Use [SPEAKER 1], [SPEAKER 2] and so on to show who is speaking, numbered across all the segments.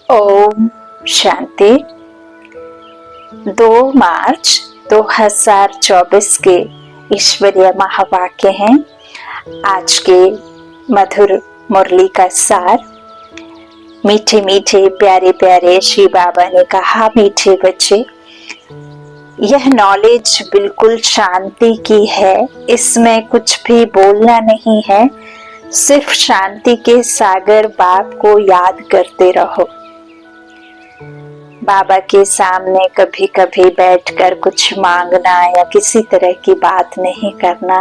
[SPEAKER 1] ओम शांति। 2 मार्च 2024 के ईश्वरीय महावाक्य हैं। आज के मधुर मुरली का सार। मीठे मीठे प्यारे प्यारे श्री बाबा ने कहा, मीठे बच्चे, यह नॉलेज बिल्कुल शांति की है। इसमें कुछ भी बोलना नहीं है, सिर्फ शांति के सागर बाप को याद करते रहो। बाबा के सामने कभी कभी बैठकर कुछ मांगना या किसी तरह की बात नहीं करना।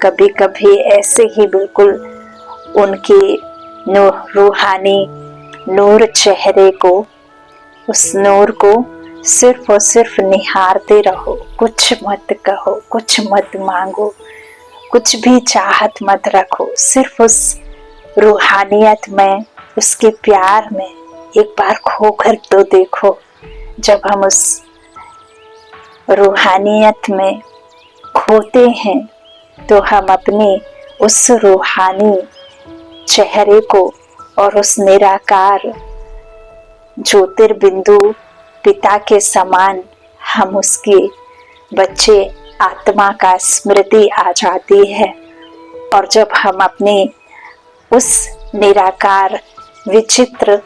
[SPEAKER 1] कभी कभी ऐसे ही बिल्कुल उनके रूहानी नूर चेहरे को, उस नूर को सिर्फ और सिर्फ निहारते रहो। कुछ मत कहो, कुछ मत मांगो, कुछ भी चाहत मत रखो। सिर्फ उस रूहानियत में, उसके प्यार में एक बार खोकर तो देखो। जब हम उस रूहानियत में खोते हैं तो हम अपने उस रूहानी चेहरे को और उस निराकार ज्योतिर्बिंदु पिता के समान हम उसके बच्चे आत्मा का स्मृति आ जाती है। और जब हम अपने उस निराकार विचित्र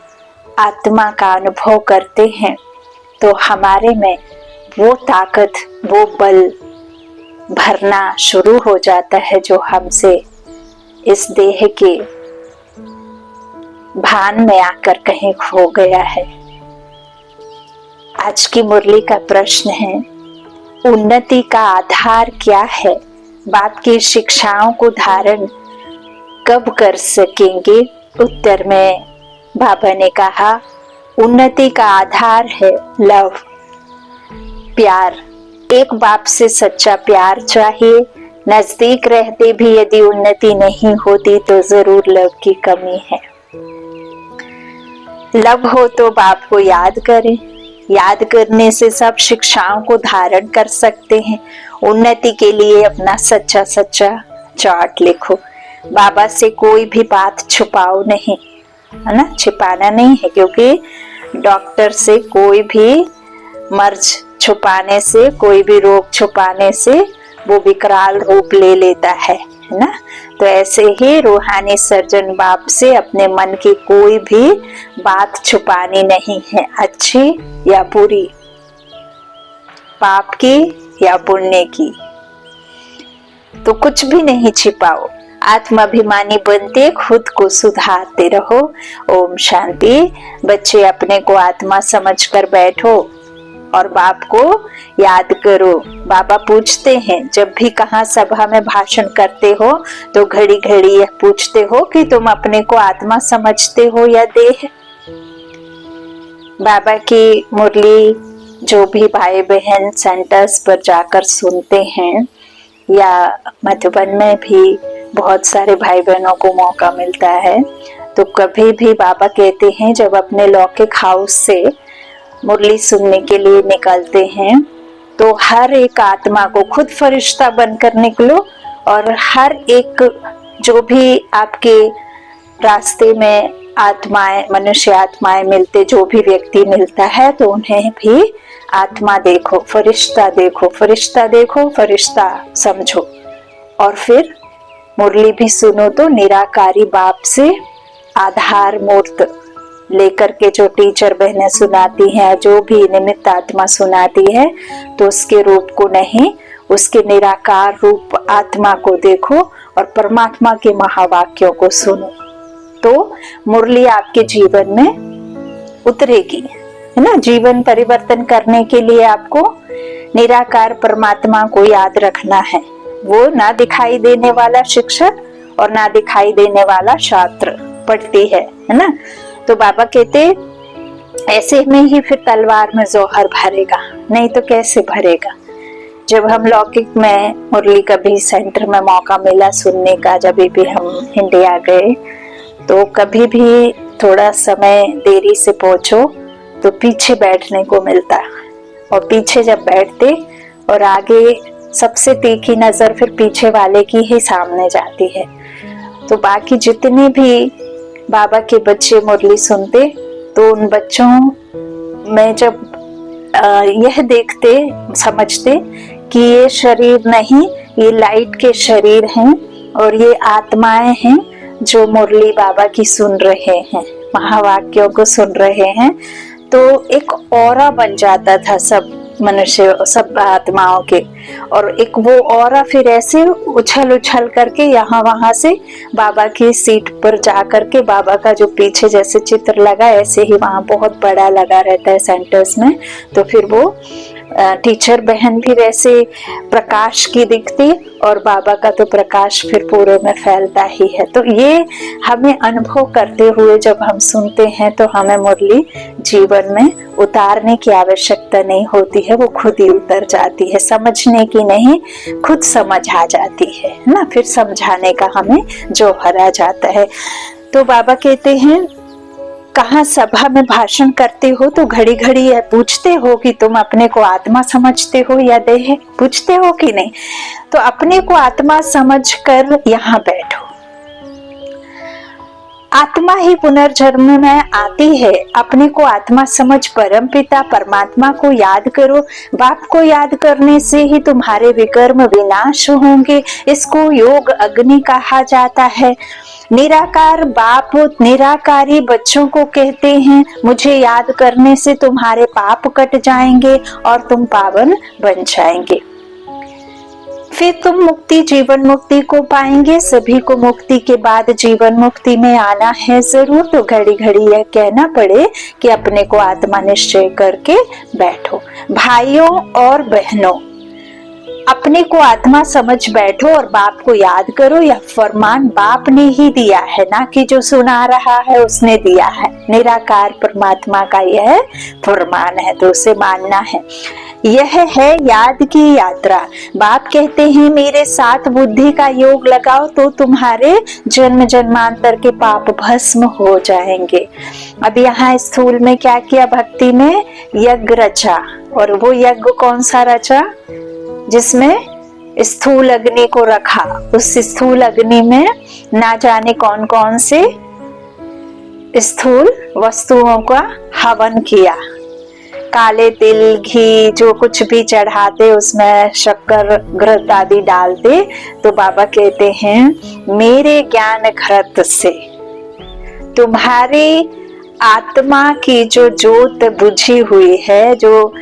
[SPEAKER 1] आत्मा का अनुभव करते हैं तो हमारे में वो ताकत, वो बल भरना शुरू हो जाता है जो हमसे इस देह के भान में आकर कहीं खो गया है। आज की मुरली का प्रश्न है, उन्नति का आधार क्या है? बाप की शिक्षाओं को धारण कब कर सकेंगे? उत्तर में बाबा ने कहा, उन्नति का आधार है लव, प्यार। एक बाप से सच्चा प्यार चाहिए। नजदीक रहते भी यदि उन्नति नहीं होती तो जरूर लव की कमी है। लव हो तो बाप को याद करें। याद करने से सब शिक्षाओं को धारण कर सकते हैं। उन्नति के लिए अपना सच्चा सच्चा चार्ट लिखो। बाबा से कोई भी बात छुपाओ नहीं, है ना, छिपाना नहीं है, क्योंकि डॉक्टर से कोई भी मर्ज छुपाने से, कोई भी रोग छुपाने से वो विकराल रूप ले लेता है ना। तो ऐसे ही रूहानी सर्जन बाप से अपने मन की कोई भी बात छुपानी नहीं है, अच्छी या बुरी, पाप की या पुण्य की। तो कुछ भी नहीं छिपाओ। आत्माभिमानी बनते खुद को सुधारते रहो। ओम शांति। बच्चे, अपने को आत्मा समझकर बैठो और बाप को याद करो। बाबा पूछते हैं, जब भी कहाँ सभा में भाषण करते हो तो घड़ी घड़ी यह पूछते हो कि तुम अपने को आत्मा समझते हो या देह? बाबा की मुरली जो भी भाई बहन सेंटर्स पर जाकर सुनते हैं या मधुबन में भी बहुत सारे भाई बहनों को मौका मिलता है, तो कभी भी बाबा कहते हैं, जब अपने लौकिक हाउस से मुरली सुनने के लिए निकलते हैं तो हर एक आत्मा को खुद फरिश्ता बनकर निकलो। और हर एक जो भी आपके रास्ते में आत्माएं, मनुष्य आत्माएं मिलते, जो भी व्यक्ति मिलता है तो उन्हें भी आत्मा देखो, फरिश्ता देखो, फरिश्ता देखो, फरिश्ता समझो। और फिर मुरली भी सुनो तो निराकारी बाप से आधार मूर्त लेकर के जो टीचर बहनें सुनाती हैं, जो भी निमित्त आत्मा सुनाती है, तो उसके रूप को नहीं, उसके निराकार रूप आत्मा को देखो और परमात्मा के महावाक्यों को सुनो। तो मुरली आपके जीवन में उतरेगी, है ना। जीवन परिवर्तन करने के लिए आपको निराकार परमात्मा को याद रखना है। वो ना दिखाई देने वाला शिक्षक और ना दिखाई देने वाला छात्र पढ़ती है ना। तो बाबा कहते, ऐसे में ही फिर तलवार में जोहर भरेगा, नहीं तो कैसे भरेगा। जब हम लौकिक में मुरली कभी सेंटर में मौका मिला सुनने का, जब भी हम इंडिया गए, तो कभी भी थोड़ा समय देरी से पहुंचो तो पीछे बैठने को मिलता। और पीछे जब बैठते और आगे सबसे तीखी नजर फिर पीछे वाले की ही सामने जाती है। तो बाकी जितने भी बाबा के बच्चे मुरली सुनते तो उन बच्चों में जब यह देखते समझते कि ये शरीर नहीं, ये लाइट के शरीर हैं और ये आत्माएं हैं जो मुरली बाबा की सुन रहे हैं, महावाक्यों को सुन रहे हैं, तो एक ऑरा बन जाता था सब मनुष्य, सब आत्माओं के। और एक वो ऑरा फिर ऐसे उछल उछल करके यहाँ वहां से बाबा की सीट पर जा करके, बाबा का जो पीछे जैसे चित्र लगा ऐसे ही वहां बहुत बड़ा लगा रहता है सेंटर्स में, तो फिर वो टीचर बहन भी वैसे प्रकाश की दिखती और बाबा का तो प्रकाश फिर पूरे में फैलता ही है। तो ये हमें अनुभव करते हुए जब हम सुनते हैं तो हमें मुरली जीवन में उतारने की आवश्यकता नहीं होती है, वो खुद ही उतर जाती है, समझने की नहीं, खुद समझ आ जाती है ना। फिर समझाने का हमें जौहर आ जाता है। तो बाबा कहते हैं कहाँ सभा में भाषण करते हो तो घड़ी घड़ी यह पूछते हो कि तुम अपने को आत्मा समझते हो या देह, पूछते हो कि नहीं? तो अपने को आत्मा समझकर यहाँ बैठो। आत्मा ही पुनर्जन्म में आती है, अपने को आत्मा समझ परम पिता परमात्मा को याद करो। बाप को याद करने से ही तुम्हारे विकर्म विनाश होंगे। इसको योग अग्नि कहा जाता है। निराकार बाप निराकारी बच्चों को कहते हैं, मुझे याद करने से तुम्हारे पाप कट जाएंगे और तुम पावन बन जाएंगे। फिर तुम मुक्ति जीवन मुक्ति को पाएंगे। सभी को मुक्ति के बाद जीवन मुक्ति में आना है जरूर। तो घड़ी घड़ी यह कहना पड़े कि अपने को आत्मा निश्चय करके बैठो। भाइयों और बहनों, अपने को आत्मा समझ बैठो और बाप को याद करो। यह फरमान बाप ने ही दिया है, ना कि जो सुना रहा है उसने दिया है। निराकार परमात्मा का यह फरमान है तो उसे मानना है। यह है याद की यात्रा। बाप कहते हैं मेरे साथ बुद्धि का योग लगाओ तो तुम्हारे जन्म जन्मांतर के पाप भस्म हो जाएंगे। अब यहाँ स्थूल में क्या किया? भक्ति में यज्ञ रचा। और वो यज्ञ कौन सा रचा? जिसमें स्थूल अग्नि को रखा। उस स्थूल अग्नि में ना जाने कौन कौन से स्थूल वस्तुओं का हवन किया। काले तिल, घी, जो कुछ भी चढ़ाते उसमें शक्कर घृत आदि डालते। तो बाबा कहते हैं मेरे ज्ञान घृत से तुम्हारी आत्मा की जो जोत बुझी हुई है, जो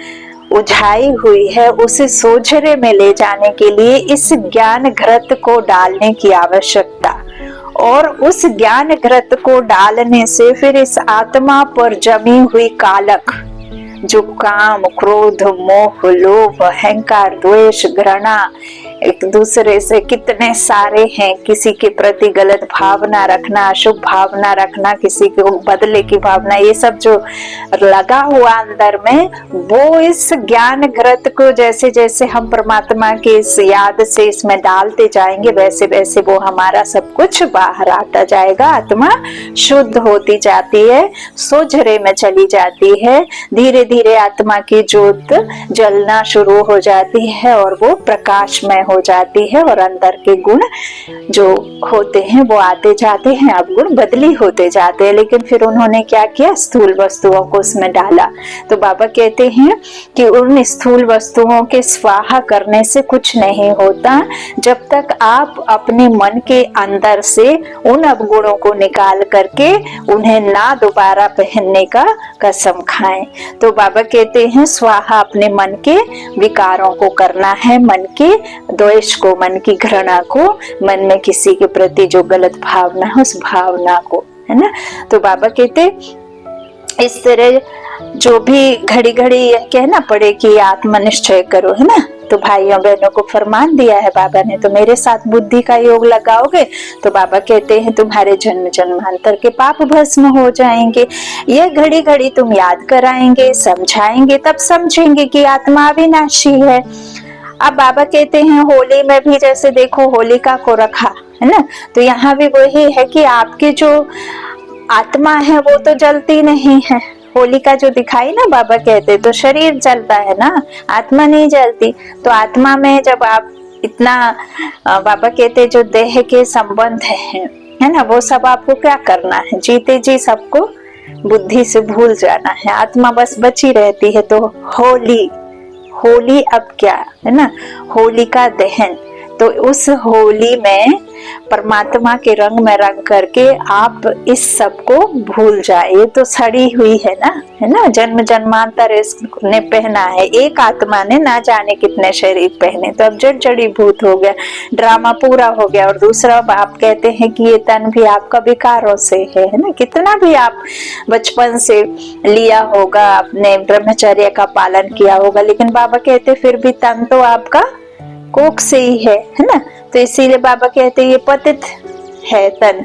[SPEAKER 1] उझाई हुई है, उसे सोझरे में ले जाने के लिए इस ज्ञान घृत को डालने की आवश्यकता। और उस ज्ञान घृत को डालने से फिर इस आत्मा पर जमी हुई कालक, जो काम, क्रोध, मोह, लोभ, अहंकार, द्वेष, घृणा, एक दूसरे से कितने सारे हैं, किसी के प्रति गलत भावना रखना, अशुभ भावना रखना, किसी को बदले की भावना, ये सब जो लगा हुआ अंदर में, वो इस ज्ञान घृत को जैसे जैसे हम परमात्मा के इस याद से इसमें डालते जाएंगे वैसे वैसे वो हमारा सब कुछ बाहर आता जाएगा। आत्मा शुद्ध होती जाती है, सोझरे में चली जाती है। धीरे धीरे आत्मा की ज्योत जलना शुरू हो जाती है और वो प्रकाशमय हो जाती है और अंदर के गुण जो होते हैं वो आते जाते हैं। अब गुण बदली होते जाते हैं। लेकिन फिर उन्होंने क्या किया? स्थूल वस्तुओं को उसमें डाला। तो बाबा कहते हैं कि उन स्थूल वस्तुओं के स्वाहा करने से कुछ नहीं होता जब तक आप अपने मन के अंदर से उन अवगुणों को निकाल करके उन्हें ना दोबारा पहनने का कसम खाएं। तो बाबा कहते हैं स्वाहा अपने मन के विकारों को करना है, मन के द्वेष को, मन की घृणा को, मन में किसी के प्रति जो गलत भावना है उस भावना को, है ना। तो बाबा कहते इस तरह जो भी घड़ी घड़ी कहना पड़े कि आत्मा निश्चय करो, है ना। तो भाइयों बहनों को फरमान दिया है बाबा ने, तो मेरे साथ बुद्धि का योग लगाओगे तो बाबा कहते हैं तुम्हारे जन्म जन्मांतर के पाप भस्म हो जाएंगे। यह घड़ी घड़ी तुम याद कराएंगे, समझाएंगे, तब समझेंगे कि आत्मा अविनाशी है। अब बाबा कहते हैं होली में भी जैसे देखो होलिका को रखा, है ना। तो यहाँ भी वही है कि आपकी जो आत्मा है वो तो जलती नहीं है। होलिका जो दिखाई ना, बाबा कहते तो शरीर जलता है ना, आत्मा नहीं जलती। तो आत्मा में जब आप इतना बाबा कहते जो देह के संबंध है ना, वो सब आपको क्या करना है? जीते जी सबको बुद्धि से भूल जाना है, आत्मा बस बची रहती है। तो होली, होली अब क्या है ना, होली का दहन। तो उस होली में परमात्मा के रंग में रंग करके आप इस सब को भूल जाए। तो सड़ी हुई है ना, जन्म जन्मांतर इसने पहना है, एक आत्मा ने ना जाने कितने शरीर पहने, तो अब जड़ जड़ीभूत हो गया, ड्रामा पूरा हो गया। और दूसरा आप कहते हैं कि ये तन भी आपका विकारों से है ना, कितना भी आप बचपन से लिया होगा, आपने ब्रह्मचर्य का पालन किया होगा, लेकिन बाबा कहते फिर भी तन तो आपका कोख से ही है ना। तो इसीलिए बाबा कहते ये पतित है तन।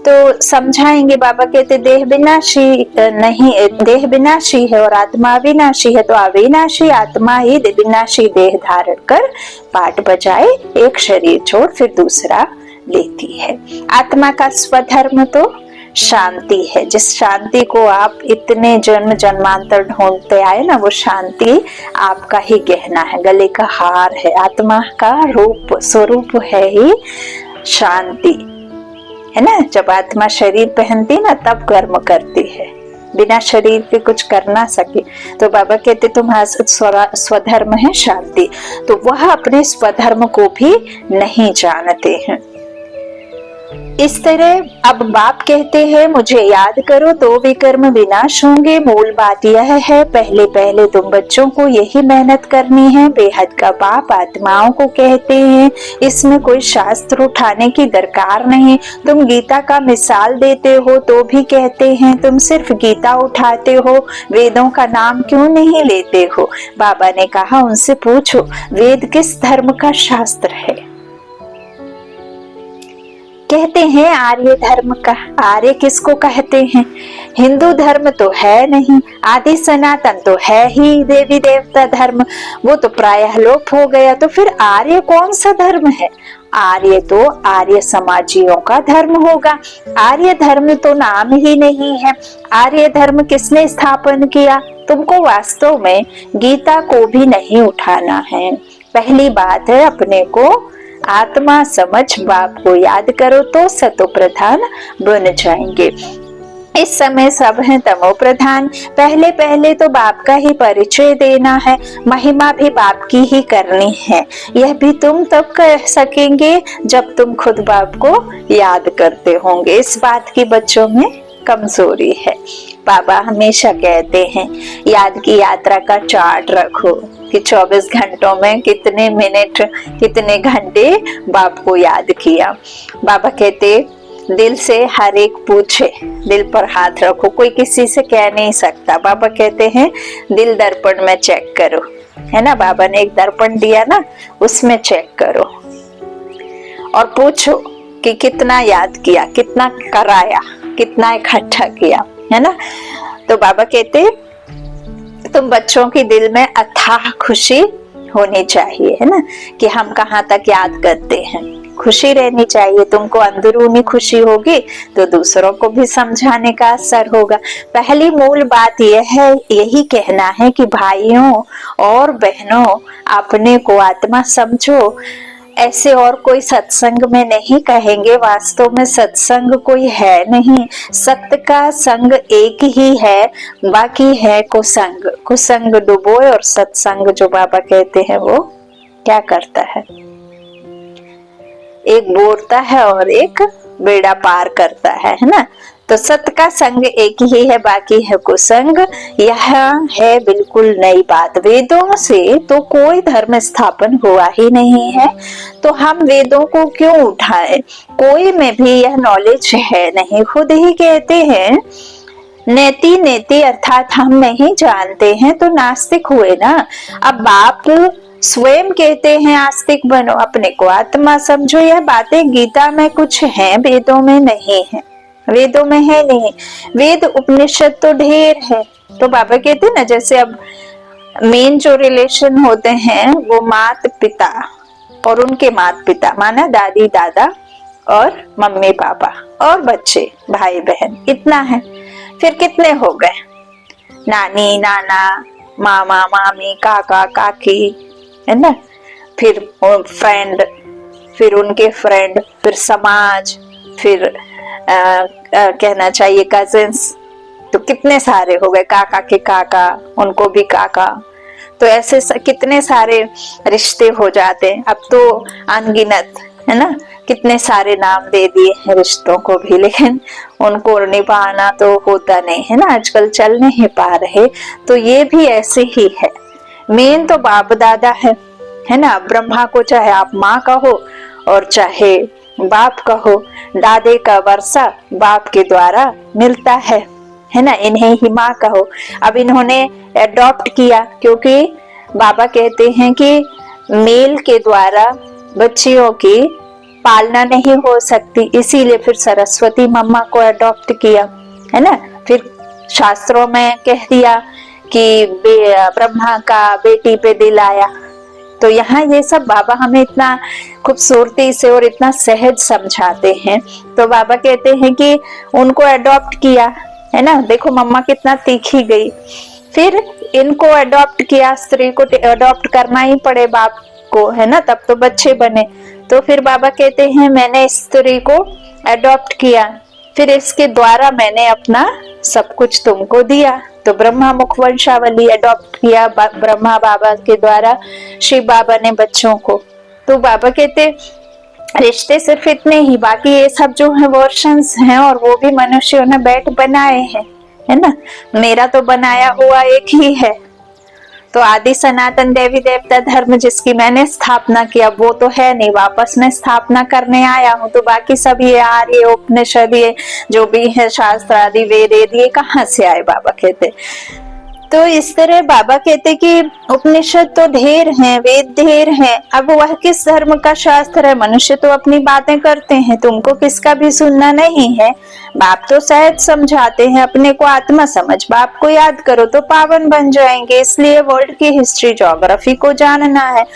[SPEAKER 1] तो समझाएंगे, बाबा कहते देह विनाशी नहीं, देह विनाशी है और आत्मा अविनाशी है। तो अविनाशी आत्मा ही विनाशी देह धारण कर पाठ बजाए एक शरीर छोड़ फिर दूसरा लेती है। आत्मा का स्वधर्म तो शांति है। जिस शांति को आप इतने जन्म जन्मांतर ढूंढते आए ना, वो शांति आपका ही गहना है, गले का हार है। आत्मा का रूप स्वरूप है ही शांति, है ना। जब आत्मा शरीर पहनती ना तब कर्म करती है, बिना शरीर के कुछ कर ना सके। तो बाबा कहते तुम्हारा स्वधर्म है शांति। तो वह अपने स्वधर्म को भी नहीं जानते हैं। इस तरह अब बाप कहते हैं मुझे याद करो तो विकर्म विनाश होंगे। मूल बात यह है, पहले पहले तुम बच्चों को यही मेहनत करनी है। बेहद का बाप आत्माओं को कहते हैं इसमें कोई शास्त्र उठाने की दरकार नहीं। तुम गीता का मिसाल देते हो तो भी कहते हैं तुम सिर्फ गीता उठाते हो, वेदों का नाम क्यों नहीं लेते हो। बाबा ने कहा उनसे पूछो वेद किस धर्म का शास्त्र है। कहते हैं आर्य धर्म का। आर्य किसको कहते हैं? हिंदू धर्म तो है नहीं, आदि सनातन तो है ही देवी देवता धर्म, वो तो प्रायः लोप हो गया। तो फिर आर्य कौन सा धर्म है? आर्य तो आर्य समाजियों का धर्म होगा। आर्य धर्म तो नाम ही नहीं है। आर्य धर्म किसने स्थापन किया? तुमको वास्तव में गीता को भी नहीं उठाना है। पहली बात है अपने को आत्मा समझ बाप को याद करो तो सतो प्रधान बन जाएंगे। इस समय सब है तमो प्रधान। पहले पहले तो बाप का ही परिचय देना है, महिमा भी बाप की ही करनी है। यह भी तुम तब कर सकेंगे जब तुम खुद बाप को याद करते होंगे। इस बात की बच्चों में कमजोरी है। बाबा हमेशा कहते हैं याद की यात्रा का चार्ट रखो कि 24 घंटों में कितने मिनट कितने घंटे बाप को याद किया। बाबा कहते दिल से हर एक पूछे, दिल पर हाथ रखो, कोई किसी से कह नहीं सकता। बाबा कहते हैं दिल दर्पण में चेक करो, है ना। बाबा ने एक दर्पण दिया ना, उसमें चेक करो और पूछो कि कितना याद किया, कितना कराया, कितना इकट्ठा किया, है ना। तो बाबा कहते तुम बच्चों के दिल में अथाह खुशी होनी चाहिए, है ना, कि हम कहाँ तक याद करते हैं। खुशी रहनी चाहिए। तुमको अंदरूनी खुशी होगी तो दूसरों को भी समझाने का असर होगा। पहली मूल बात यह है, यही कहना है कि भाइयों और बहनों अपने को आत्मा समझो। ऐसे और कोई सत्संग में नहीं कहेंगे, वास्तव में सत्संग कोई है नहीं। सत्य का संग एक ही है, बाकी है कुसंग। कुसंग डुबोए और सत्संग जो बाबा कहते हैं वो क्या करता है, एक बोरता है और एक बेड़ा पार करता है ना। तो सत्य का संग एक ही है, बाकी है कुसंग। यह है बिल्कुल नई बात। वेदों से तो कोई धर्म स्थापन हुआ ही नहीं है, तो हम वेदों को क्यों उठाएं? कोई में भी यह नॉलेज है नहीं। खुद ही कहते हैं नेति नेति अर्थात हम नहीं जानते हैं तो नास्तिक हुए ना। अब बाप स्वयं कहते हैं आस्तिक बनो, अपने को आत्मा समझो। यह बातें गीता में कुछ हैं, वेदों में नहीं है। वेदों में है नहीं। वेद उपनिषद तो ढेर है। तो बाबा कहते ना जैसे अब मेन जो रिलेशन होते हैं वो मात पिता और उनके मात पिता, माना दादी दादा और मम्मी पापा और बच्चे भाई बहन, इतना है। फिर कितने हो गए? नानी नाना, मामा मामी, काका काकी, है ना। फिर फ्रेंड, फिर उनके फ्रेंड, फिर समाज, फिर कहना चाहिए कजिन्स, तो कितने सारे हो गए, काका के काका, उनको भी काका, तो ऐसे कितने सारे रिश्ते हो जाते हैं। अब तो अनगिनत है ना, कितने सारे नाम दे दिए हैं रिश्तों को भी, लेकिन उनको निभाना तो होता नहीं है ना, आजकल चल नहीं पा रहे। तो ये भी ऐसे ही है। मेन तो बाप दादा है ना। ब्रह्मा को चाहे आप माँ कहो और चाहे बाप कहो, दादे का वर्षा बाप के द्वारा मिलता है ना, इन्हें ही माँ कहो। अब इन्होंने अडॉप्ट किया, क्योंकि बाबा कहते हैं कि मेल के द्वारा बच्चियों की पालना नहीं हो सकती, इसीलिए फिर सरस्वती मम्मा को अडॉप्ट किया, है ना। फिर शास्त्रों में कह दिया कि ब्रह्मा का बेटी पे दिल आया। तो यहाँ ये सब बाबा हमें इतना खूबसूरती से और इतना सहज समझाते हैं। तो बाबा कहते हैं कि उनको अडॉप्ट किया, है ना। देखो मम्मा कितना तीखी गई, फिर इनको अडॉप्ट किया, स्त्री को अडॉप्ट करना ही पड़े बाप को, है ना, तब तो बच्चे बने। तो फिर बाबा कहते हैं मैंने स्त्री को अडॉप्ट किया, फिर इसके द्वारा मैंने अपना सब कुछ तुमको दिया। तो ब्रह्मा मुख वंशावली अडॉप्ट किया ब्रह्मा बाबा के द्वारा, शिव बाबा ने बच्चों को। तो बाबा कहते रिश्ते सिर्फ इतने ही, बाकी ये सब जो है वर्शंस हैं, और वो भी मनुष्यों ने बैठ बनाए हैं, है ना। मेरा तो बनाया हुआ एक ही है। तो आदि सनातन देवी देवता धर्म जिसकी मैंने स्थापना किया, वो तो है नहीं, वापस मैं स्थापना करने आया हूँ। तो बाकी सब ये आर्य उपनिषद, ये जो भी है शास्त्र आदि वेद, ये कहाँ से आए, बाबा कहते। तो इस तरह बाबा कहते कि उपनिषद तो ढेर हैं, वेद ढेर हैं, अब वह किस धर्म का शास्त्र है। मनुष्य तो अपनी बातें करते हैं, तुमको किसका भी सुनना नहीं है। बाप तो सहज समझाते हैं, अपने को आत्मा समझ, बाप को याद करो तो पावन बन जाएंगे। इसलिए वर्ल्ड की हिस्ट्री ज्योग्राफी को जानना है।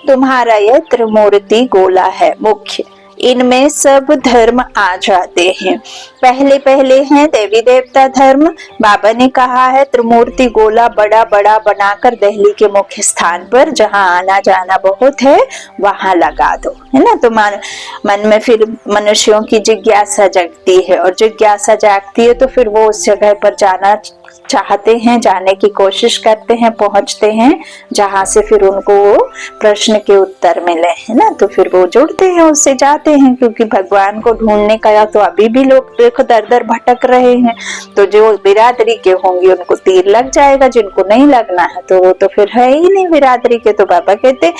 [SPEAKER 1] तुम्हारा यह त्रिमूर्ति गोला है मुख्य, इनमें सब धर्म आ जाते हैं। पहले पहले हैं देवी देवता धर्म। बाबा ने कहा है त्रिमूर्ति गोला बड़ा बड़ा बनाकर दिल्ली के मुख्य स्थान पर, जहां आना जाना बहुत है, वहां लगा दो, है ना। तो मन में फिर मनुष्यों की जिज्ञासा जगती है, और जिज्ञासा जागती है तो फिर वो उस जगह पर जाना चाहते हैं, जाने की कोशिश करते हैं, पहुंचते हैं, जहां से फिर उनको वो प्रश्न के उत्तर मिले, है ना। तो फिर वो जुड़ते हैं, उससे जाते हैं, क्योंकि भगवान को ढूंढने का तो अभी भी लोग देखो दर दर भटक रहे हैं। तो जो बिरादरी के होंगे उनको तीर लग जाएगा, जिनको नहीं लगना है तो वो तो फिर है ही नहीं बिरादरी के। तो बाबा कहते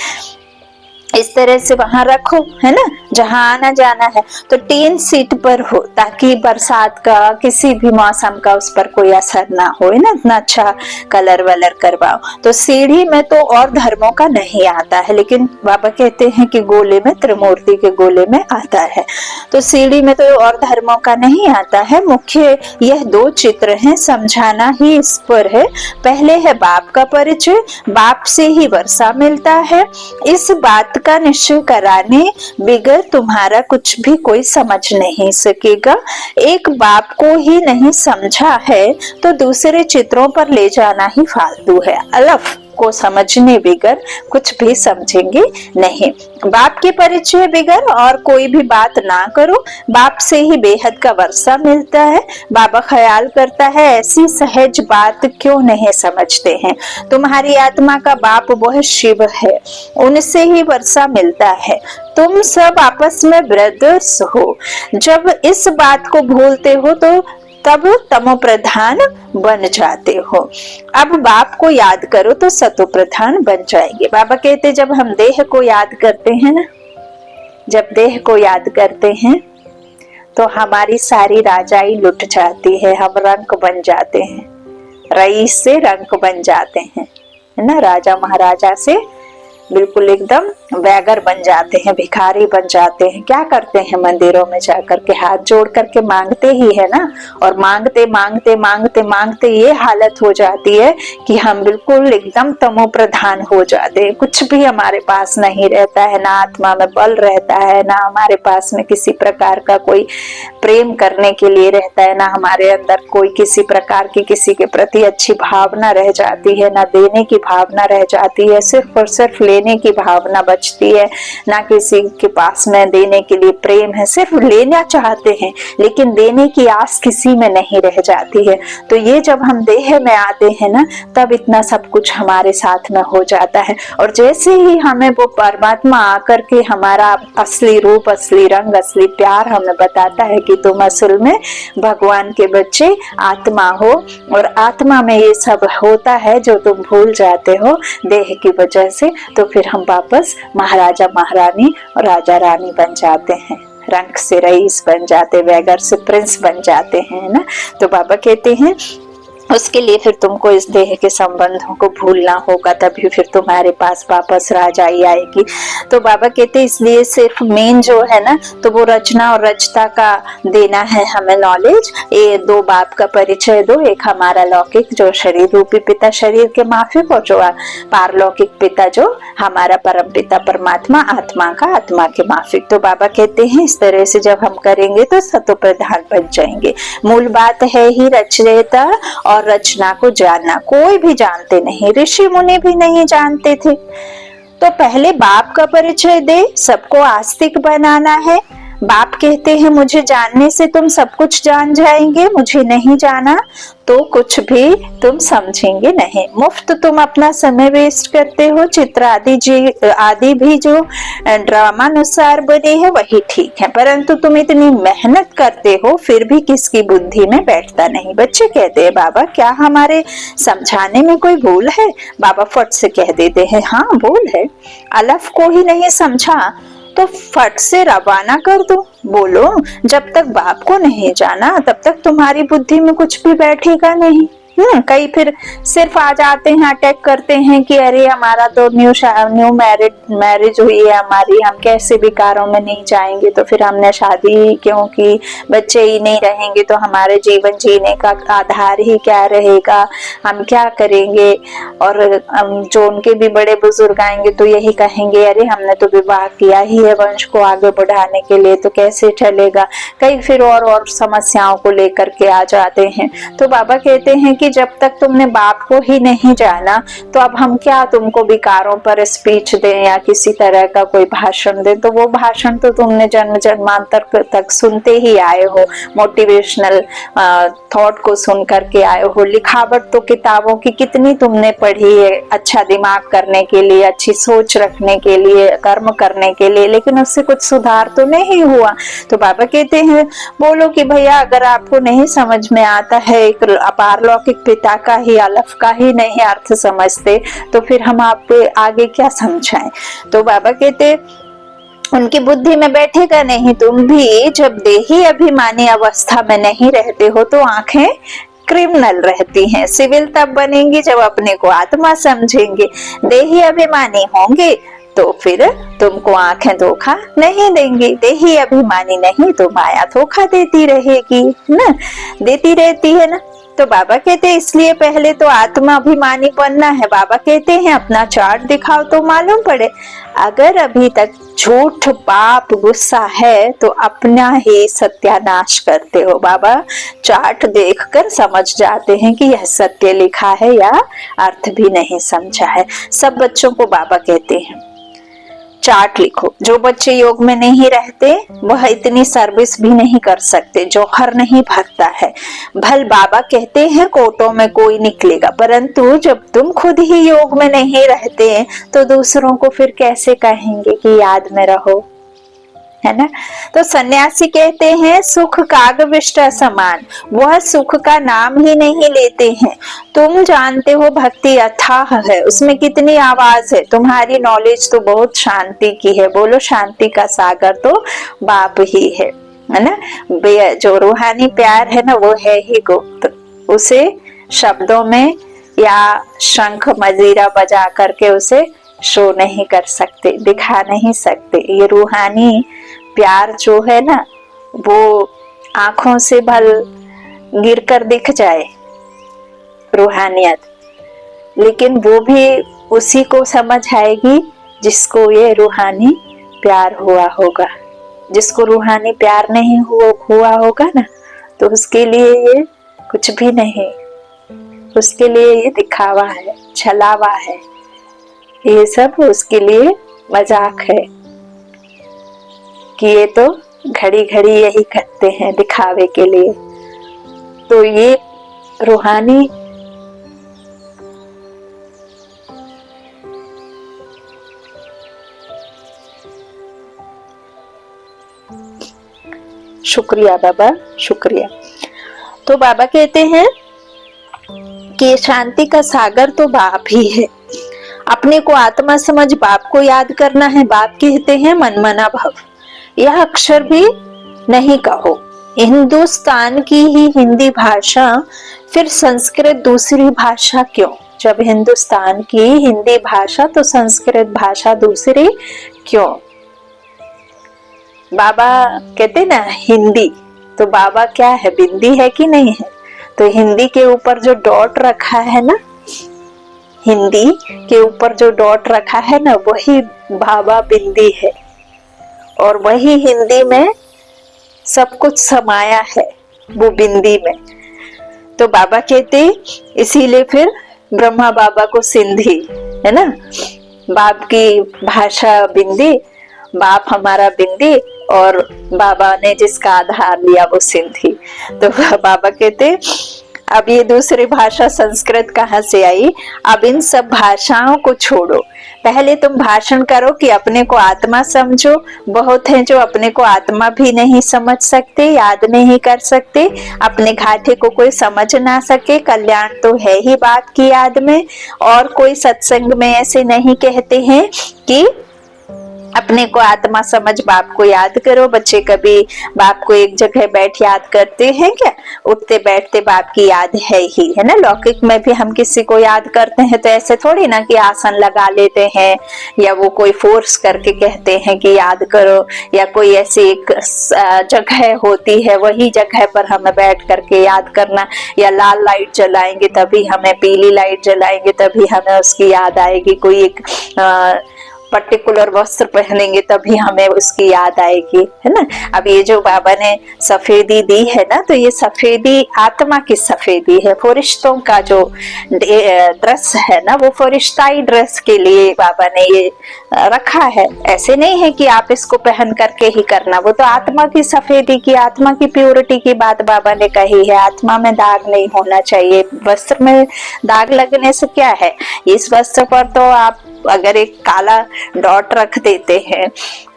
[SPEAKER 1] इस तरह से वहां रखो, है ना, जहां आना जाना है। तो 3 सीट पर हो, ताकि बरसात का किसी भी मौसम का उस पर कोई असर ना हो, है ना। इतना अच्छा कलर वलर करवाओ। तो सीढ़ी में तो और धर्मों का नहीं आता है, लेकिन बाबा कहते हैं कि गोले में, त्रिमूर्ति के गोले में आता है। तो सीढ़ी में तो और धर्मों का नहीं आता है। मुख्य यह 2 चित्र हैं, समझाना ही इस पर है। पहले है बाप का परिचय, बाप से ही वर्षा मिलता है। इस बात का निश्चय कराने बिगर तुम्हारा कुछ भी कोई समझ नहीं सकेगा। एक बाप को ही नहीं समझा है तो दूसरे चित्रों पर ले जाना ही फालतू है। अलफ को समझने बिगर कुछ भी समझेंगे नहीं। बाप के परिचय बिगर और कोई भी बात ना करो। बाप से ही बेहद का वर्षा मिलता है। बाबा ख्याल करता है ऐसी सहज बात क्यों नहीं समझते हैं। तुम्हारी आत्मा का बाप वह शिव है, उनसे ही वर्षा मिलता है। तुम सब आपस में ब्रदर्स हो। जब इस बात को भूलते हो तो तब तमो प्रधान बन जाते हो। अब बाप को याद करो तो सतो प्रधान बन जाएंगे। बाबा कहते जब हम देह को याद करते हैं ना, जब देह को याद करते हैं तो हमारी सारी राजाई लुट जाती है, हम रंक बन जाते हैं, रईस से रंक बन जाते हैं, है ना। राजा महाराजा से बिल्कुल एकदम बैगर बन जाते हैं, भिखारी बन जाते हैं। क्या करते हैं, मंदिरों में जाकर के हाथ जोड़ करके मांगते ही है ना। और मांगते मांगते मांगते मांगते ये हालत हो जाती है कि हम बिल्कुल एकदम तमो प्रधान हो जाते हैं। कुछ भी हमारे पास नहीं रहता है, ना आत्मा में बल रहता है, ना हमारे पास में किसी प्रकार का कोई प्रेम करने के लिए रहता है, ना हमारे अंदर कोई किसी प्रकार की किसी के प्रति अच्छी भावना रह जाती है, ना देने की भावना रह जाती है। सिर्फ और सिर्फ ले देने की भावना बचती है, ना किसी के पास में देने के लिए प्रेम है, सिर्फ लेना चाहते हैं लेकिन देने की आस किसी में नहीं रह जाती है। तो ये जब हम देह में आते हैं ना, तब इतना सब कुछ हमारे साथ में हो जाता है। और जैसे ही हमें वो परमात्मा आकर के हमारा असली रूप, असली रंग, असली प्यार हमें बताता है कि तुम असल में भगवान के बच्चे आत्मा हो, और आत्मा में ये सब होता है जो तुम भूल जाते हो देह की वजह से, तो फिर हम वापस महाराजा महारानी और राजा रानी बन जाते हैं, रंक से रईस बन जाते, बैगर से प्रिंस बन जाते हैं ना। तो बाबा कहते हैं उसके लिए फिर तुमको इस देह के संबंधों को भूलना होगा, तभी फिर तुम्हारे पास वापस राजाई आएगी। तो बाबा कहते इसलिए सिर्फ मेन जो है ना, तो वो रचना और रचता का देना है हमें नॉलेज। ये दो बाप का परिचय दो, एक हमारा लौकिक जो शरीर रूपी पिता शरीर के माफिक, और जो पारलौकिक पिता जो हमारा परम पिता परमात्मा आत्मा का आत्मा के माफिक। तो बाबा कहते हैं इस तरह से जब हम करेंगे तो सतो प्रधान बन जाएंगे। मूल बात है ही रचयिता और रचना को जानना। कोई भी जानते नहीं, ऋषि मुनि भी नहीं जानते थे। तो पहले बाप का परिचय दे, सबको आस्तिक बनाना है। बाप कहते हैं मुझे जानने से तुम सब कुछ जान जाएंगे, मुझे नहीं जाना तो कुछ भी तुम समझेंगे नहीं। मुफ्त तुम अपना समय वेस्ट करते हो। चित्र आदि भी जो ड्रामा अनुसार बने हैं वही ठीक है, परंतु तुम इतनी मेहनत करते हो फिर भी किसकी बुद्धि में बैठता नहीं। बच्चे कहते हैं बाबा क्या हमारे समझाने में कोई भूल है? बाबा फट से कह देते हैं हाँ भूल है, अलफ को ही नहीं समझा तो फट से रवाना कर दो। बोलो जब तक बाप को नहीं जाना तब तक तुम्हारी बुद्धि में कुछ भी बैठेगा नहीं। कई फिर सिर्फ आ जाते हैं, अटैक करते हैं कि अरे हमारा तो न्यू मैरिज हुई है हमारी, हम कैसे विकारों में नहीं जाएंगे, तो फिर हमने शादी क्यों की, बच्चे ही नहीं रहेंगे तो हमारे जीवन जीने का आधार ही क्या रहेगा, हम क्या करेंगे। और जो उनके भी बड़े बुजुर्ग आएंगे तो यही कहेंगे अरे हमने तो विवाह किया ही है वंश को आगे बढ़ाने के लिए, तो कैसे चलेगा। कई फिर और समस्याओं को लेकर के आ जाते हैं। तो बाबा कहते हैं कि जब तक तुमने बाप को ही नहीं जाना तो अब हम क्या तुमको विकारों पर स्पीच दें या किसी तरह का कोई भाषण दें, तो वो भाषण तो तुमने जन्म जन्मांतर तक सुनते ही आए हो। मोटिवेशनल थॉट को सुन करके आए हो। लिखावट तो किताबों की कितनी तुमने पढ़ी है, अच्छा दिमाग करने के लिए, अच्छी सोच रखने के लिए, कर्म करने के लिए, लेकिन उससे कुछ सुधार तो नहीं हुआ। तो बाबा कहते हैं बोलो कि भैया अगर आपको नहीं समझ में आता है, एक पारलौकिक पिता का ही अलफ का ही नहीं अर्थ समझते, तो फिर हम आपको आगे क्या समझाएं। तो बाबा कहते उनकी बुद्धि में बैठेगा नहीं। तुम भी जब देही अभिमानी अवस्था में नहीं रहते हो तो आंखें क्रिमिनल रहती हैं। सिविल तब बनेंगी जब अपने को आत्मा समझेंगे। देही अभिमानी होंगे तो फिर तुमको आंखें धोखा नहीं देंगी। देही अभिमानी नहीं तो माया धोखा देती रहेगी ना, देती रहती है ना। तो बाबा कहते हैं इसलिए पहले तो आत्मा अभिमानी बनना है। बाबा कहते हैं अपना चार्ट दिखाओ तो मालूम पड़े। अगर अभी तक झूठ पाप गुस्सा है तो अपना ही सत्यानाश करते हो। बाबा चार्ट देखकर समझ जाते हैं कि यह सत्य लिखा है या अर्थ भी नहीं समझा है। सब बच्चों को बाबा कहते हैं चार्ट लिखो। जो बच्चे योग में नहीं रहते वह इतनी सर्विस भी नहीं कर सकते। जौहर नहीं भरता है। भल बाबा कहते हैं कोटों में कोई निकलेगा, परंतु जब तुम खुद ही योग में नहीं रहते तो दूसरों को फिर कैसे कहेंगे कि याद में रहो, है ना। तो सन्यासी कहते हैं सुख कागविष्ट समान, वह सुख का नाम ही नहीं लेते हैं। तुम जानते हो भक्ति अथाह है, उसमें कितनी आवाज है। तुम्हारी नॉलेज तो बहुत शांति की है। बोलो शांति का सागर तो बाप ही है ना। जो रूहानी प्यार है ना वो है ही गुप्त, उसे शब्दों में या शंख मजीरा बजा करके उसे शो नहीं कर सकते, दिखा नहीं सकते। ये रूहानी प्यार जो है ना वो आंखों से भल गिरकर दिख जाए रूहानियत, लेकिन वो भी उसी को समझ आएगी जिसको ये रूहानी प्यार हुआ होगा। जिसको रूहानी प्यार नहीं हुआ होगा ना तो उसके लिए ये कुछ भी नहीं, उसके लिए ये दिखावा है, छलावा है। ये सब उसके लिए मजाक है कि ये तो घड़ी घड़ी यही करते हैं दिखावे के लिए। तो ये रूहानी शुक्रिया बाबा, शुक्रिया। तो बाबा कहते हैं कि शांति का सागर तो बाप ही है। अपने को आत्मा समझ बाप को याद करना है। बाप कहते हैं मनमना भव, यह अक्षर भी नहीं कहो। हिंदुस्तान की ही हिंदी भाषा, फिर संस्कृत दूसरी भाषा क्यों? जब हिंदुस्तान की हिंदी भाषा तो संस्कृत भाषा दूसरी क्यों? बाबा कहते ना हिंदी, तो बाबा क्या है, बिंदी है कि नहीं है? तो हिंदी के ऊपर जो डॉट रखा है ना, हिंदी के ऊपर जो डॉट रखा है ना, वही बाबा बिंदी है। और वही हिंदी में सब कुछ समाया है, वो बिंदी में। तो बाबा कहते इसीलिए फिर ब्रह्मा बाबा को सिंधी है ना, बाप की भाषा बिंदी, बाप हमारा बिंदी, और बाबा ने जिसका आधार लिया वो सिंधी। तो बाबा कहते अब ये दूसरी भाषा संस्कृत कहाँ से आई? अब इन सब भाषाओं को छोड़ो, पहले तुम भाषण करो कि अपने को आत्मा समझो। बहुत हैं जो अपने को आत्मा भी नहीं समझ सकते, याद नहीं कर सकते, अपने घाटे को कोई समझ ना सके। कल्याण तो है ही बाप की याद में। और कोई सत्संग में ऐसे नहीं कहते हैं कि अपने को आत्मा समझ बाप को याद करो। बच्चे कभी बाप को एक जगह बैठ याद करते हैं क्या? उठते बैठते बाप की याद है ही, है ना। लौकिक में भी हम किसी को याद करते हैं तो ऐसे थोड़ी ना कि आसन लगा लेते हैं या वो कोई फोर्स करके कहते हैं कि याद करो, या कोई ऐसी एक जगह होती है वही जगह पर हमें बैठ करके याद करना, या लाल लाइट जलाएंगे तभी हमें, पीली लाइट जलाएंगे तभी हमें उसकी याद आएगी, कोई एक पर्टिकुलर वस्त्र पहनेंगे तभी हमें उसकी याद आएगी, है ना। अब ये जो बाबा ने सफेदी दी है ना, तो ये सफेदी आत्मा की सफेदी है। फरिश्तों का जो ड्रेस है ना, वो फरिश्ताई ड्रेस के लिए बाबा ने ये रखा है। ऐसे नहीं है कि आप इसको पहन करके ही करना, वो तो आत्मा की सफेदी की, आत्मा की प्योरिटी की बात बाबा ने कही है। आत्मा में दाग नहीं होना चाहिए। वस्त्र में दाग लगने से क्या है? इस वस्त्र पर तो आप अगर एक काला डॉट रख देते हैं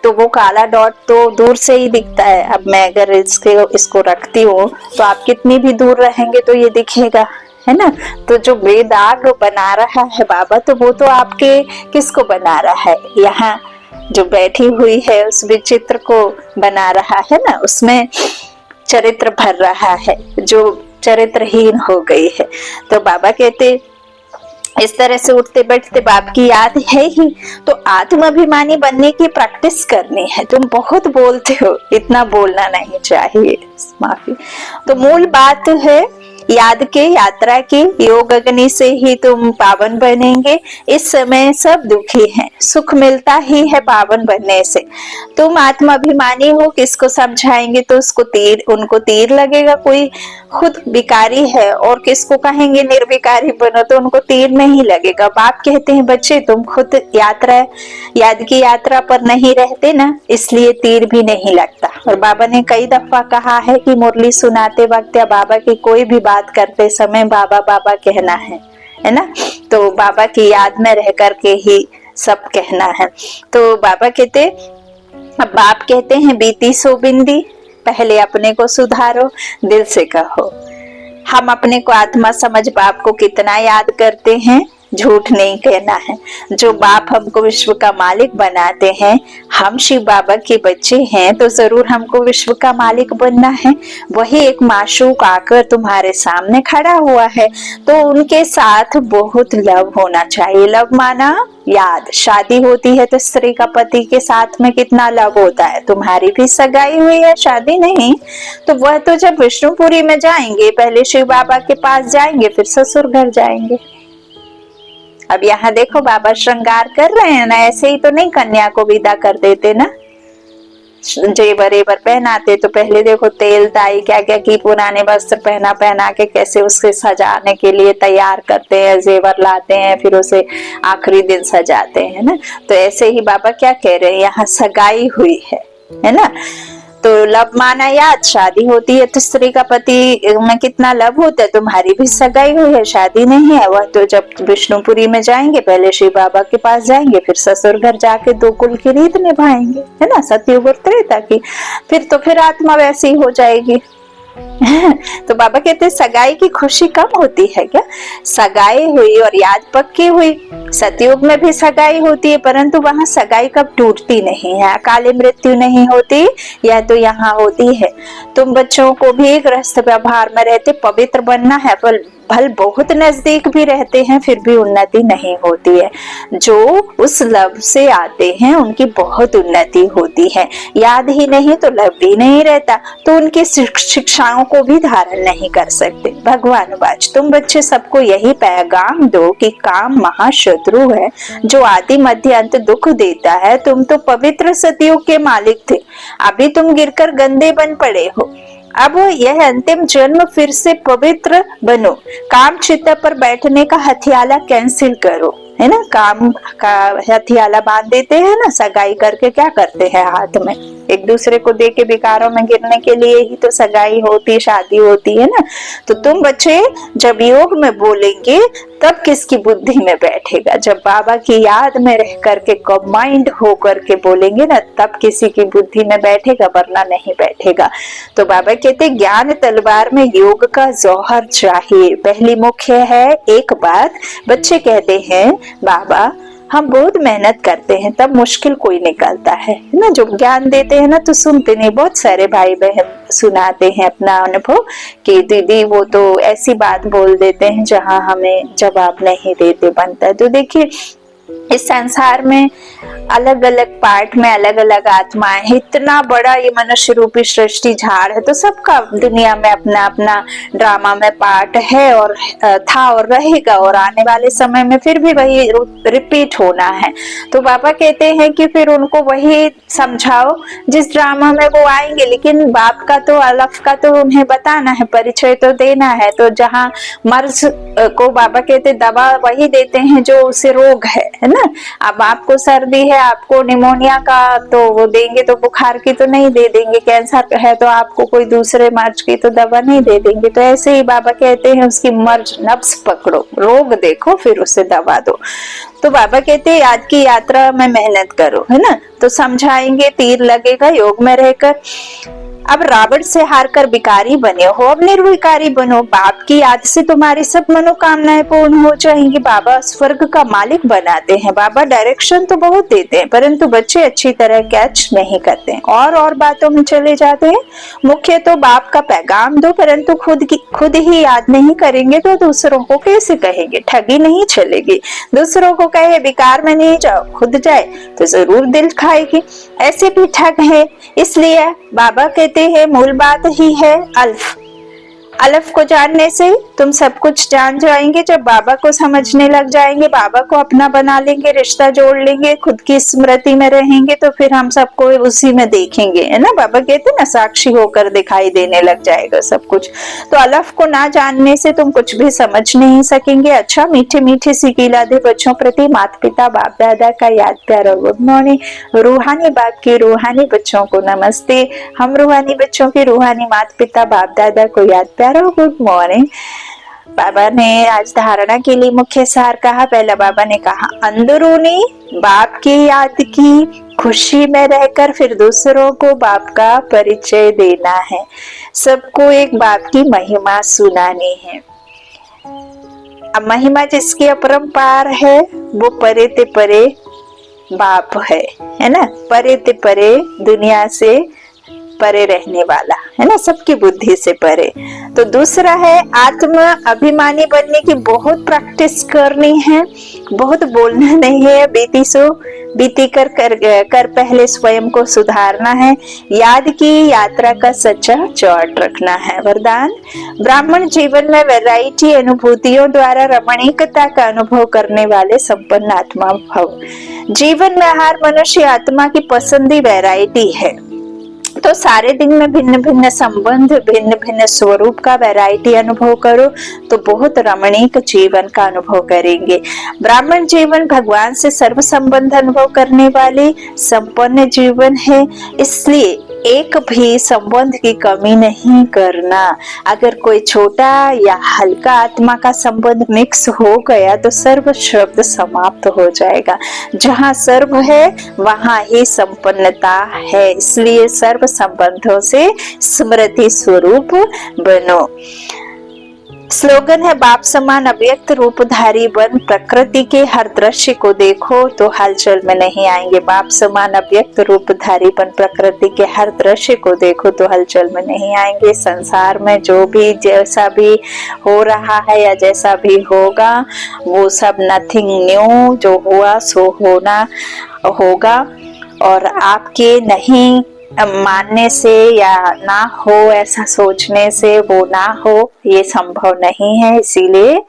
[SPEAKER 1] तो वो काला डॉट तो दूर से ही दिखता है। अब मैं अगर इसको रखती हूँ तो आप कितनी भी दूर रहेंगे तो ये दिखेगा, है ना। तो जो बेदाग बना रहा है बाबा, तो वो तो आपके किसको बना रहा है? यहाँ जो बैठी हुई है उस विचित्र को बना रहा है ना, उसमें चरित्र भर रहा है जो चरित्रहीन हो गई है। तो बाबा कहते इस तरह से उठते बैठते बाप की याद है ही। तो आत्माभिमानी बनने की प्रैक्टिस करनी है। तुम बहुत बोलते हो, इतना बोलना नहीं चाहिए, माफी। तो मूल बात है याद के, यात्रा की, योग अग्नि से ही तुम पावन बनेंगे। इस समय सब दुखी हैं, सुख मिलता ही है पावन बनने से। तुम आत्माभिमानी हो, किसको समझाएंगे तो उनको तीर लगेगा। कोई खुद विकारी है और किसको कहेंगे निर्विकारी बनो तो उनको तीर नहीं लगेगा। बाप कहते हैं बच्चे तुम खुद याद की यात्रा पर नहीं रहते ना, इसलिए तीर भी नहीं लगता। और बाबा ने कई दफा कहा है कि मुरली सुनाते वक्त या बाबा की कोई भी बात करते समय बाबा बाबा कहना है ना। तो बाबा की याद में रह करके ही सब कहना है। तो बाबा कहते, अब बाप कहते हैं बीती सो बिंदी, पहले अपने को सुधारो, दिल से कहो। हम अपने को आत्मा समझ बाप को कितना याद करते हैं, झूठ नहीं कहना है। जो बाप हमको विश्व का मालिक बनाते हैं, हम शिव बाबा के बच्चे हैं तो जरूर हमको विश्व का मालिक बनना है। वही एक माशूक आकर तुम्हारे सामने खड़ा हुआ है, तो उनके साथ बहुत लव होना चाहिए। लव माना याद। शादी होती है तो स्त्री का पति के साथ में कितना लव होता है। तुम्हारी भी सगाई हुई है, शादी नहीं, तो वह तो जब विष्णुपुरी में जाएंगे, पहले शिव बाबा के पास जाएंगे, फिर ससुर घर जाएंगे। अब यहाँ देखो बाबा श्रृंगार कर रहे हैं ना, ऐसे ही तो नहीं कन्या को विदा कर देते ना। जेवर एवर पहनाते, तो पहले देखो तेल दाई क्या क्या की पुराने वस्त्र पहना पहना के कैसे उसे सजाने के लिए तैयार करते हैं, जेवर लाते हैं, फिर उसे आखिरी दिन सजाते हैं ना। तो ऐसे ही बाबा क्या कह रहे हैं, यहाँ सगाई हुई है ना। तो लब माना याद, शादी होती है तो स्त्री का पति में कितना लब होता है, तुम्हारी भी सगाई हुई है, शादी नहीं है। वह तो जब विष्णुपुरी में जाएंगे, पहले शिव बाबा के पास जाएंगे, फिर ससुर घर जाके दो कुल की रीत निभाएंगे, है ना, सतयुग और त्रेता की। फिर आत्मा वैसी हो जाएगी। तो बाबा कहते हैं सगाई की खुशी कम होती है क्या? सगाई हुई और याद पक्की हुई। सतयुग में भी सगाई होती है, परंतु वहां सगाई कब टूटती नहीं है, अकाली मृत्यु नहीं होती, यह तो यहाँ होती है। तुम बच्चों को भी गृहस्थ व्यवहार में रहते पवित्र बनना है, भल बहुत नजदीक भी रहते हैं फिर भी उन्नति नहीं होती है। जो उस लब से आते हैं उनकी बहुत उन्नति होती है। याद ही नहीं तो लब भी नहीं रहता, तो उनकी शिक्षाओं को भी धारण नहीं कर सकते। भगवान वाच, तुम बच्चे सबको यही पैगाम दो कि काम महाशत्रु है जो आदि मध्य अंत दुख देता है। तुम तो पवित्र सतयुग के मालिक थे, अभी तुम गिरकर गंदे बन पड़े हो। अब यह अंतिम जन्म फिर से पवित्र बनो। काम चिता पर बैठने का हथियाला कैंसिल करो, है ना। काम का हथियाला बांध देते हैं ना, सगाई करके क्या करते हैं, हाथ में एक दूसरे को दे के विकारों में गिरने के लिए ही तो सगाई होती, शादी होती है ना। तो तुम बच्चे जब योग में बोलेंगे तब किसकी बुद्धि में बैठेगा, जब बाबा की याद में रह करके कंबाइंड हो करके बोलेंगे ना, तब किसी की बुद्धि में बैठेगा, वरना नहीं बैठेगा। तो बाबा कहते ज्ञान तलवार में योग का जौहर चाहिए। पहली मुख्य है एक बात, बच्चे कहते हैं बाबा हम बहुत मेहनत करते हैं तब मुश्किल कोई निकलता है ना। जो ज्ञान देते हैं ना तो सुनते नहीं। बहुत सारे भाई बहन सुनाते हैं अपना अनुभव कि दीदी वो तो ऐसी बात बोल देते हैं जहां हमें जवाब नहीं देते बनता है। तो देखिए इस संसार में अलग अलग पार्ट में अलग अलग आत्माएं हैं। इतना बड़ा ये मनुष्य रूपी सृष्टि झाड़ है, तो सबका दुनिया में अपना अपना ड्रामा में पार्ट है और था और रहेगा, और आने वाले समय में फिर भी वही रिपीट होना है। तो बाबा कहते हैं कि फिर उनको वही समझाओ जिस ड्रामा में वो आएंगे, लेकिन बाप का तो अलफ का तो उन्हें बताना है, परिचय तो देना है। तो जहाँ मर्ज को बाबा कहते दवा वही देते हैं जो उसे रोग है ना। अब आपको सर्दी है, आपको निमोनिया का तो वो देंगे, तो बुखार की तो नहीं दे देंगे। कैंसर है तो आपको कोई दूसरे मर्ज की तो दवा नहीं दे देंगे। तो ऐसे ही बाबा कहते हैं उसकी मर्ज नब्ज पकड़ो, रोग देखो फिर उसे दवा दो। तो बाबा कहते हैं आज की यात्रा में मेहनत करो, है ना। तो समझाएंगे, तीर लगेगा योग में रहकर। अब रावण से हारकर विकारी बने हो, अब निर्विकारी बनो। बाप की याद से तुम्हारी सब मनोकामनाएं पूर्ण हो जाएंगी। बाबा स्वर्ग का मालिक बनाते हैं। बाबा डायरेक्शन तो बहुत देते हैं, परंतु बच्चे अच्छी तरह कैच नहीं करते हैं और बातों में चले जाते हैं। मुख्य तो बाप का पैगाम दो, परंतु खुद ही याद नहीं करेंगे तो दूसरों को कैसे कहेंगे। ठगी नहीं चलेगी। दूसरों को कहे विकार में नहीं जाओ, खुद जाए तो जरूर दिल खाएगी। ऐसे भी ठग है। इसलिए बाबा कहते हैं मूल बात ही है अल्फ। अलफ को जानने से तुम सब कुछ जान जाएंगे। जब बाबा को समझने लग जाएंगे, बाबा को अपना बना लेंगे, रिश्ता जोड़ लेंगे, खुद की स्मृति में रहेंगे, तो फिर हम सबको उसी में देखेंगे, है ना। बाबा कहते हैं ना साक्षी होकर दिखाई देने लग जाएगा सब कुछ। तो अलफ को ना जानने से तुम कुछ भी समझ नहीं सकेंगे। अच्छा, मीठे मीठे सिकिलादे बच्चों प्रति माता पिता बाप दादा का याद प्यारा गुड मॉर्निंग। रूहानी बाप के रूहानी बच्चों को नमस्ते। हम रूहानी बच्चों के रूहानी माता पिता बाप दादा को याद प्यारा गुड मॉर्निंग। बाबा ने आज धारणा के लिए मुख्य सार कहा। पहला बाबा ने कहा अंदरूनी बाप की याद की खुशी में रहकर फिर दूसरों को बाप का परिचय देना है। सबको एक बाप की महिमा सुनानी है। अब महिमा जिसकी अपरंपार है वो परे ते परे बाप है ना। परे ते परे दुनिया से परे रहने वाला, है ना, सबकी बुद्धि से परे। तो दूसरा है आत्म अभिमानी बनने की बहुत प्रैक्टिस करनी है, बहुत बोलना नहीं है। बीती कर पहले स्वयं को सुधारना है। याद की यात्रा का सच्चा चार्ट रखना है। वरदान ब्राह्मण जीवन में वैरायटी अनुभूतियों द्वारा रमणीकता का अनुभव करने वाले संपन्न आत्मा भव। जीवन में हर मनुष्य आत्मा की पसंदी वैरायटी है। तो सारे दिन में भिन्न भिन्न संबंध, भिन्न भिन्न स्वरूप का वैरायटी अनुभव करो तो बहुत रमणीक जीवन का अनुभव करेंगे। ब्राह्मण जीवन भगवान से सर्व संबंध अनुभव करने वाले संपन्न जीवन है, इसलिए एक भी संबंध की कमी नहीं करना। अगर कोई छोटा या हल्का आत्मा का संबंध मिक्स हो गया तो सर्व शब्द समाप्त हो जाएगा। जहाँ सर्व है वहाँ ही संपन्नता है, इसलिए सर्व संबंधों से स्मृति स्वरूप बनो। स्लोगन है, बाप समान अव्यक्त रूपधारी बन प्रकृति के हर दृश्य को देखो तो हलचल में नहीं आएंगे। बाप समान अव्यक्त रूपधारी बन प्रकृति के हर दृश्य को देखो तो हलचल में नहीं आएंगे। संसार में जो भी जैसा भी हो रहा है या जैसा भी होगा वो सब नथिंग न्यू, जो हुआ सो होना होगा, और आपके नहीं मानने से या ना हो ऐसा सोचने से वो ना हो, ये संभव नहीं है। इसीलिए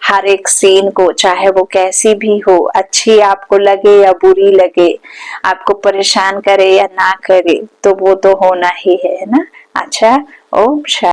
[SPEAKER 1] हर एक सीन को, चाहे वो कैसी भी हो, अच्छी आपको लगे या बुरी लगे, आपको परेशान करे या ना करे, तो वो तो होना ही है ना। अच्छा, ओम शांति।